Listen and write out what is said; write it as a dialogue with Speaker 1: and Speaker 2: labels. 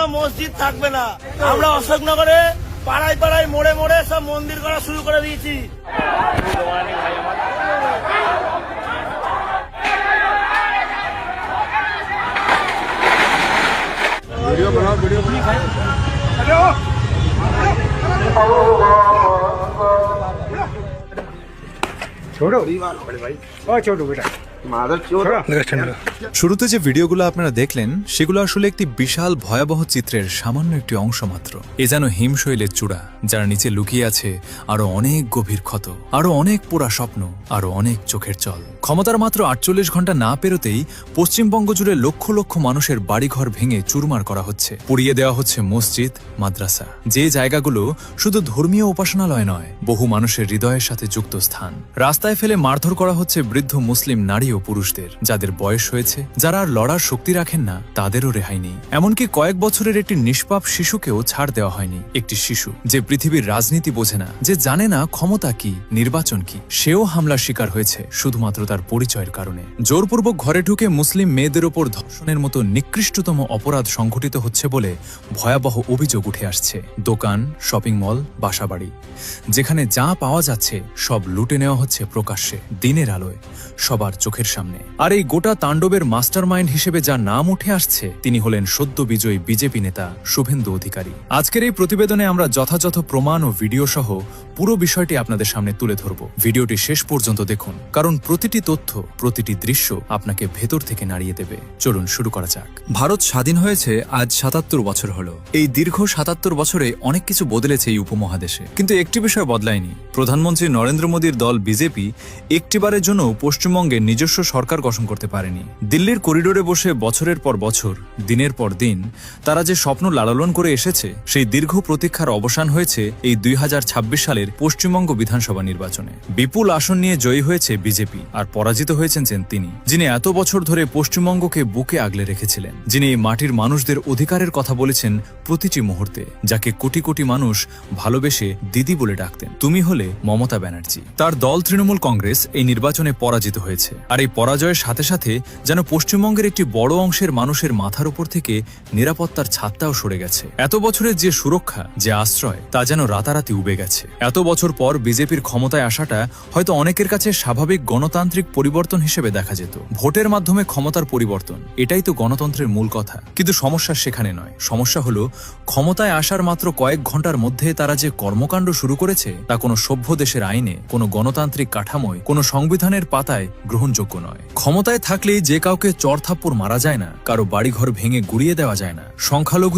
Speaker 1: কোনো মসজিদ থাকবে না। আমরা অশোকনগরে পাড়ায় পাড়ায় মোড়ে মোড়ে সব মন্দির করা শুরু করে দিয়েছি।
Speaker 2: छोड़ो ओ छोटू बेटा
Speaker 3: শুরুতে যে ভিডিওগুলো আপনারা দেখলেন সেগুলো আসলে একটি বিশাল ভয়াবহ চিত্রের সামান্য একটি অংশ মাত্র। এ যেন হিমশৈলের চূড়া, যার নিচে লুকিয়ে আছে আরো অনেক গভীর ক্ষত, আরো অনেক পোড়া স্বপ্ন, আরো অনেক চোখের জল। ক্ষমতার মাত্র ৪৮ ঘন্টা না পেরোতেই পশ্চিমবঙ্গ জুড়ে লক্ষ লক্ষ মানুষের বাড়িঘর ভেঙে চুরমার করা হচ্ছে, পুড়িয়ে দেওয়া হচ্ছে মসজিদ, মাদ্রাসা, যে জায়গাগুলো শুধু ধর্মীয় উপাসনালয় নয়, বহু মানুষের হৃদয়ের সাথে যুক্ত স্থান। রাস্তায় ফেলে মারধর করা হচ্ছে বৃদ্ধ মুসলিম নারী ও পুরুষদের, যাদের বয়স হয়েছে, যারা আর লড়ার শক্তি রাখেন না, তাদেরও রেহাই নেই। এমনকি কয়েক বছরের একটি নিষ্পাপ শিশুকেও ছাড় দেওয়া হয়নি। একটি শিশু যে পৃথিবীর রাজনীতি বোঝে না, যে জানে না ক্ষমতা কি, নির্বাচন কি, সেও হামলার শিকার হয়েছে শুধুমাত্র তার পরিচয়ের কারণে। জোরপূর্বক ঘরে ঢুকে মুসলিম মেয়েদের ওপর ধর্ষণের মতো নিকৃষ্টতম অপরাধ সংঘটিত হচ্ছে বলে ভয়াবহ অভিযোগ উঠে আসছে। দোকান, শপিং মল, বাসাবাড়ি, যেখানে যা পাওয়া যাচ্ছে সব লুটে নেওয়া হচ্ছে প্রকাশ্যে, দিনের আলোয়, সবার চোখের সামনে। আর এই গোটা তাণ্ডবের মাস্টারমাইন্ড হিসেবে যার নাম উঠে আসছে, তিনি হলেন সদ্য বিজয়ী বিজেপি নেতা শুভেন্দু অধিকারী। আজকের এই প্রতিবেদনে আমরা যথাযথ প্রমাণ ও ভিডিও সহ পুরো বিষয়টি আপনাদের সামনে তুলে ধরব। ভিডিওটি শেষ পর্যন্ত দেখুন, কারণ প্রতিটি তথ্য, প্রতিটি দৃশ্য আপনাকে ভেতর থেকে নাড়িয়ে দেবে। চলুন শুরু করা যাক। ভারত স্বাধীন হয়েছে আজ ৭৭ বছর হলো। এই দীর্ঘ ৭৭ বছরে অনেক কিছু বদলেছে এই উপমহাদেশে, কিন্তু একটি বিষয় বদলায়নি। প্রধানমন্ত্রী নরেন্দ্র মোদীর দল বিজেপি একটিবারের জন্য পশ্চিমবঙ্গে নিজস্ব সরকার গঠন করতে পারেনি। দিল্লির করিডোরে বসে বছরের পর বছর, দিনের পর দিন তারা যে স্বপ্ন লালন করে এসেছে, সেই দীর্ঘ প্রতীক্ষার অবসান হয়েছে এই ২০২৬ সালের পশ্চিমবঙ্গ বিধানসভা নির্বাচনে। বিপুল আসন নিয়ে জয়ী হয়েছে বিজেপি, আর পরাজিত হয়েছেন তিনি, যিনি এত বছর ধরে পশ্চিমবঙ্গকে বুকে আগলে রেখেছিলেন, যিনি এই মাটির মানুষদের অধিকারের কথা বলেছেন প্রতিটি মুহূর্তে, যাকে কোটি কোটি মানুষ ভালোবেসে দিদি বলে ডাকতেন। তুমি হলে মমতা ব্যানার্জি। তার দল তৃণমূল কংগ্রেস এই নির্বাচনে পরাজিত হয়েছে, আর এই পরাজয়ের সাথে সাথে যেন পশ্চিমবঙ্গের একটি বড় অংশের মানুষের মাথার উপর থেকে নিরাপত্তার ছাদটাও সরে গেছে। এত বছরের যে সুরক্ষা, যে আশ্রয়, তা যেন রাতারাতি উবে গেছে। এত বছর পর বিজেপির ক্ষমতায় আসাটা হয়তো অনেকের কাছে স্বাভাবিক গণতান্ত্রিক পরিবর্তন হিসেবে দেখা যেত। ভোটের মাধ্যমে ক্ষমতার পরিবর্তন, এটাই তো গণতন্ত্রের মূল কথা। কিন্তু সমস্যা সেখানে নয়। সমস্যা হলো ক্ষমতায় আসার মাত্র কয়েক ঘন্টার মধ্যে তারা যে কর্মকাণ্ড শুরু করেছে, তা কোনো সভ্য দেশের আইনে, কোনো গণতান্ত্রিক কাঠামোয়, কোনো সংবিধানের পাতায় গ্রহণযোগ্য নয়। ক্ষমতায় থাকলেই যে কাউকে চড়থাপ্পড় মারা যায় না, কারো বাড়িঘর ভেঙে গুড়িয়ে দেওয়া যায় না, সংখ্যালঘু